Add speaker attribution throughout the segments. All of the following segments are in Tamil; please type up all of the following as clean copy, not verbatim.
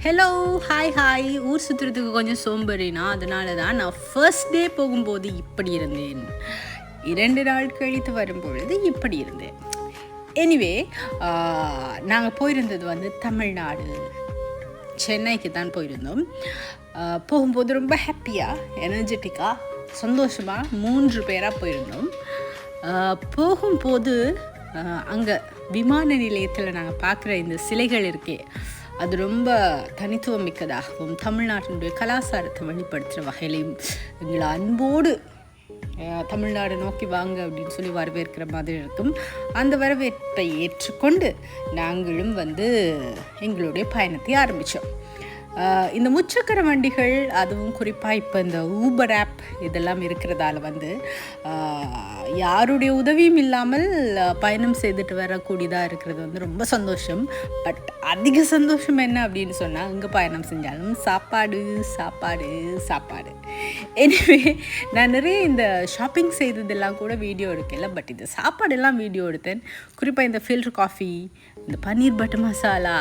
Speaker 1: Hello, hi. ஊர் சுற்றுறதுக்கு கொஞ்சம் சோம்பேறினா, அதனால தான் நான் ஃபர்ஸ்ட் டே போகும்போது இப்படி இருந்தேன். 2 நாள் கழித்து வரும்பொழுது இப்படி இருந்தேன். எனிவே, நாங்கள் போயிருந்தது வந்து தமிழ்நாடு, சென்னைக்கு தான் போயிருந்தோம். போகும்போது ரொம்ப ஹாப்பியாக, எனர்ஜெட்டிக்காக, சந்தோஷமாக 3 பேராக போயிருந்தோம். போகும்போது அங்கே விமான நிலையத்தில் நாங்கள் பார்க்குற இந்த சிலைகள் இருக்கே, அது ரொம்ப தனித்துவம் மிக்கதாகவும் தமிழ்நாட்டினுடைய கலாச்சாரத்தை வெளிப்படுத்துகிற வகையிலையும் எங்களை அன்போடு தமிழ்நாடு நோக்கி வாங்க அப்படின்னு சொல்லி வரவேற்கிற மாதிரி இருக்கும். அந்த வரவேற்பை ஏற்றுக்கொண்டு நாங்களும் வந்து எங்களுடைய பயணத்தை ஆரம்பித்தோம். இந்த முச்சக்கர வண்டிகள், அதுவும் குறிப்பாக இப்போ இந்த ஊபர் ஆப் இதெல்லாம் இருக்கிறதால வந்து யாருடைய உதவியும் இல்லாமல் பயணம் செய்துட்டு வரக்கூடியதாக இருக்கிறது வந்து ரொம்ப சந்தோஷம். பட் அதிக சந்தோஷம் என்ன அப்படின்னு சொன்னால், அங்கே பயணம் செஞ்சாலும் சாப்பாடு. எனிவே, நான் நிறைய இந்த ஷாப்பிங் செய்ததெல்லாம் கூட வீடியோ எடுக்கல, பட் இந்த சாப்பாடெல்லாம் வீடியோ எடுத்தேன். குறிப்பாக இந்த ஃபில்டர் காஃபி, இந்த பன்னீர் பட்டர் மசாலா,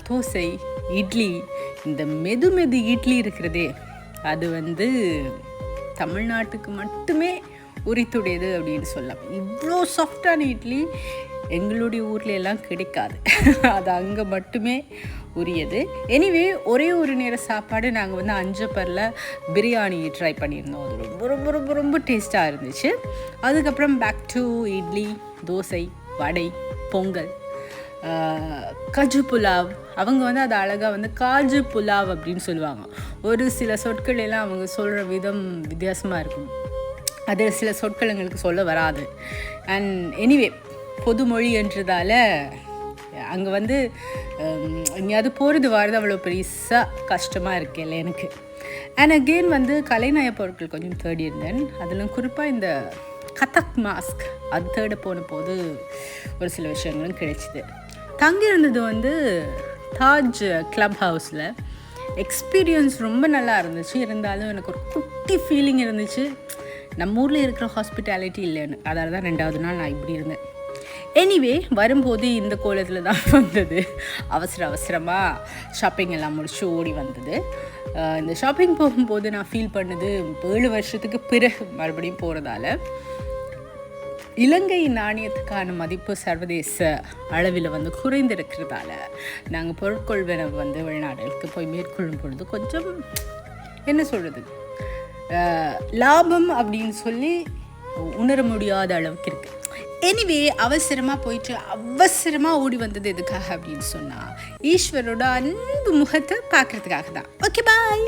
Speaker 1: தோசை, இட்லி, இந்த மெது இட்லி இருக்கிறதே, அது வந்து தமிழ்நாட்டுக்கு மட்டுமே உரித்துடையது அப்படின்னு சொல்லலாம். இவ்வளோ சாஃப்டான இட்லி எங்களுடைய ஊரில் எல்லாம் கிடைக்காது. அது அங்கே மட்டுமே உரியது. எனிவே, ஒரே ஒரு நேர சாப்பாடு நாங்கள் வந்து அஞ்சப்பரில் பிரியாணி ட்ரை பண்ணியிருந்தோம். அது ரொம்ப ரொம்ப ரொம்ப ரொம்ப டேஸ்ட்டாக இருந்துச்சு. அதுக்கப்புறம் பேக் டு இட்லி, தோசை, வடை, பொங்கல், கஜு புலாவ். அவங்க வந்து அது அழகாக வந்து காஜு புலாவ் அப்படின்னு சொல்லுவாங்க. ஒரு சில சொற்கள் எல்லாம் அவங்க சொல்கிற விதம் வித்தியாசமாக இருக்கும். அது சில சொற்கள் எங்களுக்கு சொல்ல வராது. அண்ட் எனிவே, பொதுமொழி என்றதால அங்கே வந்து எங்கேயாவது போகிறது வரது அவ்வளோ பெருசாக கஷ்டமாக இருக்குல்ல எனக்கு. அண்ட் அகெயின் வந்து கலைநய பொருட்கள் கொஞ்சம் தேடி இருந்தேன். அதில் குறிப்பாக இந்த கதக் மாஸ்க் அது தேட போன போது ஒரு சில விஷயங்களும் கிடைச்சிது. தங்கியிருந்தது வந்து தாஜ் கிளப் ஹவுஸில். எக்ஸ்பீரியன்ஸ் ரொம்ப நல்லா இருந்துச்சு. இருந்தாலும் எனக்கு ஒரு குட்டி ஃபீலிங் இருந்துச்சு, நம்ம ஊரில் இருக்கிற ஹாஸ்பிட்டாலிட்டி இல்லைன்னு. அதால் தான் 2வது நாள் நான் இப்படி இருந்தேன். எனிவே, வரும்போது இந்த கோலத்தில் தான் வந்தது. அவசரமாக ஷாப்பிங் எல்லாம் முடிச்சு ஓடி வந்தது. இந்த ஷாப்பிங் போகும்போது நான் ஃபீல் பண்ணது, 7 வருஷத்துக்கு பிறகு மறுபடியும் போகிறதால இலங்கை நாணயத்துக்கான மதிப்பு சர்வதேச அளவில் வந்து குறைந்திருக்கிறதால நாங்கள் பொருட்கொள்வன வந்து வெளிநாடுகளுக்கு போய் மேற்கொள்ளும் பொழுது கொஞ்சம் என்ன சொல்கிறது, லாபம் அப்படின்னு சொல்லி உணர முடியாத அளவுக்கு இருக்குது. எனிவே, அவசரமாக ஓடி வந்தது எதுக்காக அப்படின்னு சொன்னால், ஈஸ்வரோட அன்பு முகத்தை பார்க்குறதுக்காக தான். ஓகே, பாய்.